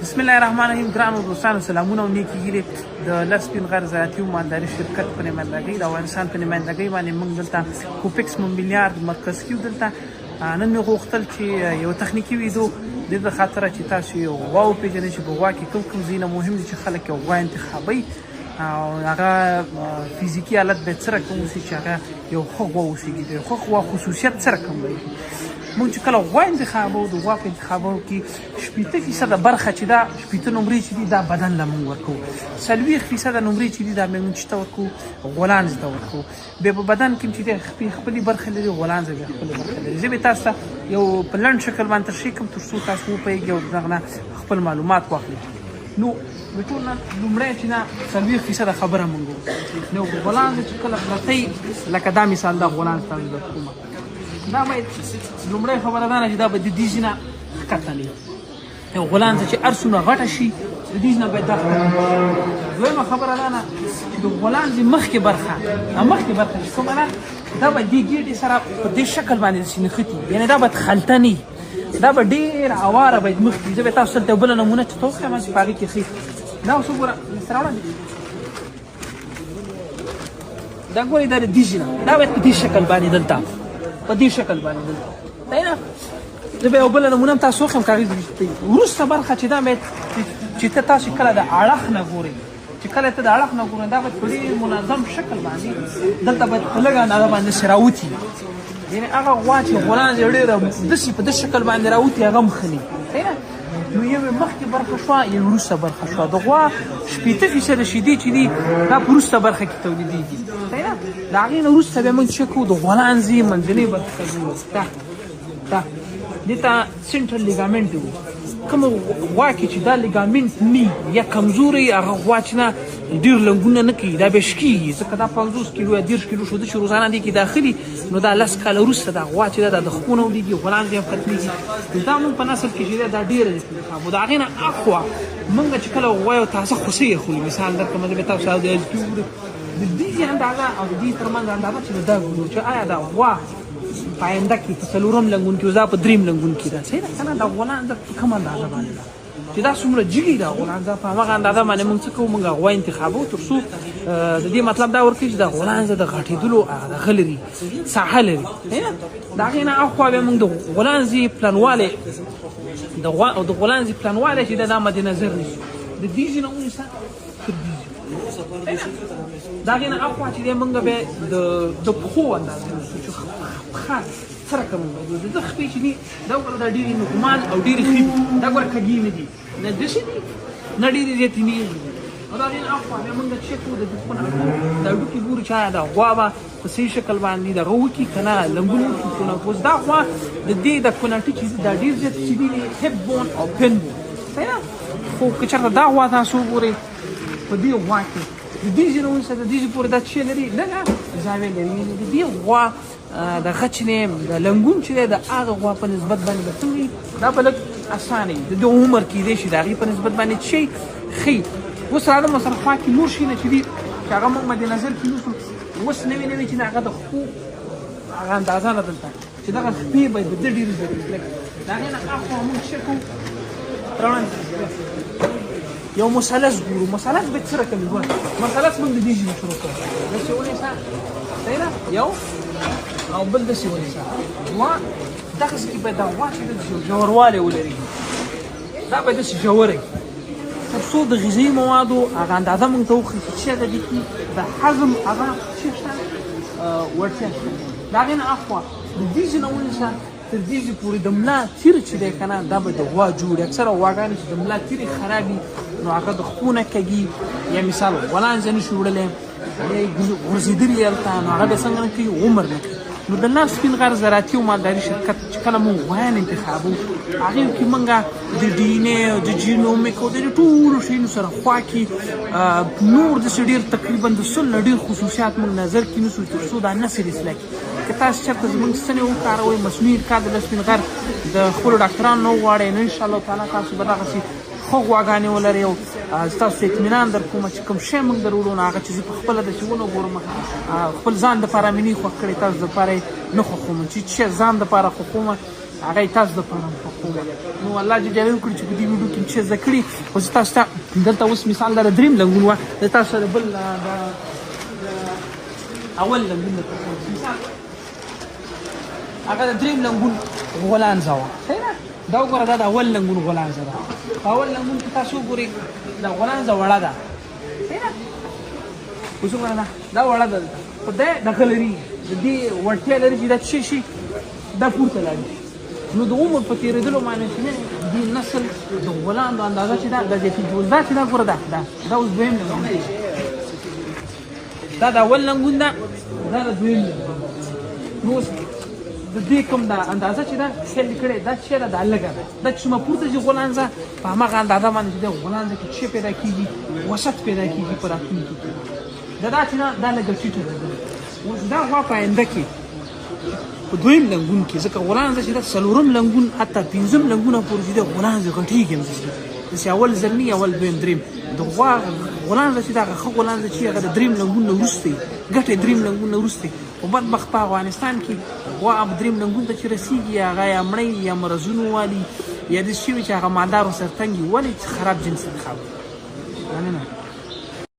بسم الله الرحمن الرحیم. ګرانو دوستانو سلامونه او نیکې هیلې د لسپین غر زراعتي و مالداري شرکت په نمایندګۍ د افغانستان په نمایندګۍ باندې موږ دلته کوپیکس میلیارډ مرکز کې دلته نن مې غوښتل چې یو تخنیکي ویډیو د دې خاطر چې تاسو یو غوا وپېژنئ چې په غوا کې کوم ځایونه مهم دي چې خلک یو غوا انتخابوي او هغه فزیکي حالت باید څه رقم اوسي چې هغه یو ښه غوا اوسېږي. د یو ښه غوا خصوصیت څه رقم وي. موږ چې کله غوا انتخابوو د غوا په انتخابولو کې 80% برخه چې دا 80 نمرې چې دي دا بدن له موږ ورکوو، 40% نمرې چې دي دا موږ چې ته ورکوو غولانځ ته ورکوو. بیا په بدن کې چې دی خپلې برخې لري، غولانځ بیا خپلې برخې لري. زه به تاسو ته یو په لنډ شکل باندې تشریح کوم تر څو تاسو وپوهېږئ او دغه نه خپل معلومات واخلئ. نو د ټول نه لومړی چې نه 40% خبره موږ نو غولانځ چې کله پرتې لکه دا مثال دا غولانځ تاسو درکوم دا باید لومړی خبره دا نه چې دا به د دې ځای نه ښکته نه وي. یو غولانځ چې هر څومره غټه شي د دې نه باید دا ښکته. دویمه خبره دا نه چې د غولانځ مخکې برخه چې کومه ده دا به دې ګېډې سره په دې شکل باندې داسې نښتي، یعنې دا باید خلطه نه وي، دا به ډېره هواره باید مخکې. زه به تاسو دلته یو بله نمونه چې ته وښیم چې په هغې کې ښي دا اوس وګوره سره وړاندې دا ګورئ دا د دې ځای نه دا باید په دې شکل باندې دلته په دې شکل باندې دلته صحیح ده. زه به یو بله نمونه هم تاسو وښیم کاغذ وروسته برخه چې دا باید چې ته تاسو کله د اړخ نه ګورئ چې کله ته د اړخ نه ګورئ دا باید په ډېر منظم شکل باندې دلته باید په لږه اندازه باندې داسې راوتي، یعنې هغه غوا چې غولانځ یې ډېره داسې په داسې شکل باندې راوتي هغه مخني صحیح ده. نو یو یې مخکې برخه شوه یو وروسته برخه شوه. د غوا 80% شیدې چې دي دا په وروسته برخه کې تولیدېږي صحیح ده. د هغې نه وروسته بیا موږ څه کوو د غولانځې منځنۍ برخه ته ګورو. دا دې ته سینټرل لیګامنټ وایي. کومه غوا کې چې دا لیګامنټ نه یا کمزوري هغه غوا چې نه ډېر لنګونه نه کوي دا بیا شکېږي، ځکه دا 50 کیلو یا 30 کیلو شوده چې روزانه دې کې داخلي نو دا 10 کاله وروسته دا غوا چې دا د خپو نه ولیږي غولانځ یې هم ختمېږي. دا مونږ په نسل کې چې دا ډېره انتخاب د هغې نه اخوا مونږ چې کله غوا یو تازه خوسۍ اخلو مثال درکړم زه به تاسو د د دې اندازه او د دې ترمنځ اندازه چې دا ګورو چې آیا دا غوا په آینده کې په څلورم لنګون کې دا په درېیم لنګون کې ده صحیح ده که نه. دا غولانځ په کومه اندازه باندې ده چې دا څومره جګې ده غولانځ په همغه اندازه باندې موږ څه کوو موږ غوا انتخابوو تر څو د دې مطلب دا ورکوي چې دا غولانځ د غټېدلو هغه لري ساحه لري صحیح ده. د هغې نه اخوا بیا موږ د غولانځې پلنوالی د غولانځې پلنوالی چې دا مد نظر نیسو د دې ځای نه ونیسه تر دې د هغې نه اخوا چې دی موږ بیا د پښو اندازه نیسو چې پښه څه رقم د ده خپې چې دي دا ګوره دا ډېرې نغمان او ډېرې ښې دي دا ګوره کږې نه دي نه داسې دي نه ډېرې زیاتې نه دي. او د هغې نه اخوا بیا موږ چک کوو د خپل دا هډوکي ګورو چې آیا دا غوا به په صحیح شکل باندې دغه وکړي که نه لنګونه وکړي که نه. اوس دا غوا د دې د کوناټي چې دي دا ډېر زیات چې دي هپ بون او پن بون صحیح ده. خو که چېرته دا غوا تاسو وګورئ په دې غوا کې د دې ځای نه ونیسه د دې ځای پورې دا څه لري لږه زاویه لري. د دې غوا د غچ نه د لنګون چې دی د هغه غوا په نسبت باندې به څنګه وي دا به لږ اسانه وي. د دې عمر کیدی شي د هغې په نسبت باندې څه شي ښي. اوس راځه مصرف خوا کې نور شیونه چې دي چې هغه موږ مد نظر کې نیسو. اوس نوي نوي چې د هغه د خپو هغه اندازه ده دلته چې دغه خپې به د ده ډېرې زیاتې د هغې نه اخوا موږ څه کوو یو مثلث ګورو. مثلث باید څه رقم وي. مثلث موږ د دې ژبې شروع کړو داسې ونیسه صحیح ده یو او بل داسې ونیسه دوه. دغسې کې باید دا غوا چې ده داسې ژوروالی ولري دا باید داسې ژوره وي تر څو د غذایي موادو هغه اندازه موږ ته وښیي چې هغه دې کې د هضم هغه څه شته وړتیا شته. د هغې نه اخوا د دې ځای نه ونیسه تر دې ځای پورې د ملا تیر چې دی که نه دا به د غوا جوړي. اکثره غواګانې چې د ملا تیرې خراب وي نو هغه د خپو نه کږي یا مثال غولانځ یې نه شي وړلی یا یې غورځېدلي یې هلته نو هغه بیا څنګه نه کوي عمر نه کوي. نو د لسپین غر زراعتي و مالداري شرکت چې کله موږ غویان انتخابوو هغې کې موږ د ډي ان اے او د جینومیک او د دې ټولو شیانو سره خوا کې نور داسې ډېر تقریبا د 100 نه ډېر خصوصیات موږ نظر کې نیسو تر څو دا نسل اصلاح کړي. که تاسو چېرته زموږ ستنې وکاروئ مصنوعي کار د لسپین غر د خپلو ډاکټرانو نه وغواړئ نو انشاءالله تعالی تاسو به دغسې ښه غواګانې ولرئ او ستاسو ته اطمینان در کومه چې کوم شی موږ در وړو نو هغه چې زه په خپله داسې ونه ګورم خپل ځان دپاره مې نه یې خوښ کړی تاسو دپاره یې نه خوښوم چې ځان دپاره خوښوم هغه یې تاسو دپاره نو الله جل جلاله وکړي چې په دې ویډیو کې مې څه زده کړي خو زه تاسو ته دلته اوس مثال دا دریم لنګون وه زه تاسو سره بل اول لنګون درته مثال هغه د دریم لنګون غولانځه وه صحیح ده دا وګوره دا د اول لنګون غولانځه ده په اول لنګون کې تاسو وګورئ دا غولانځه وړه ده صحیح ده اوس وګوره دا وړه ده خو دی دغه لري د دې وړتیا لري چې دا څه شي دا پورته لاړي نو د عمر په تېرېدلو باندې چې دې نسل د غلاندو اندازه چې دا زیاتېږي اوس دا چې دا ګوره دا اوس دویم لنګون دی دا د اول لنګون ده دا د دویم لنګون نو اوس د دې کوم دا اندازه چې دا سیل کړې دا چې دا لږه ده دا چې څومره پورته ځي غولانځه په هماغه اندازه باندې چې د غولانځه کې څه پیدا کېږي وسط پیدا کېږي په راتلونکي کې دا چې نه دا لږه ټیټه ده اوس دا غوا په آینده کې په دویم لنګون کې ځکه غولانځه چې دا څلورم لنګون حتی پنځم لنګونه پورې چې د غولانځې غټېږي همداسې اول ځل اول دویم دریم د غوا غولانځه چې دا ښه غولانځه چې هغه د دریم لنګون نه وروسته ګټې دریم لنګون نه وروسته خو بدبخت په افغانستان کې غوا اب دریم لنګون ته چې رسېږي هغه یا مړی یا مرضونو والي یا داسې شوي چې هغه مالدارو سره تنګي ولې خراب جنس انتخاب مننه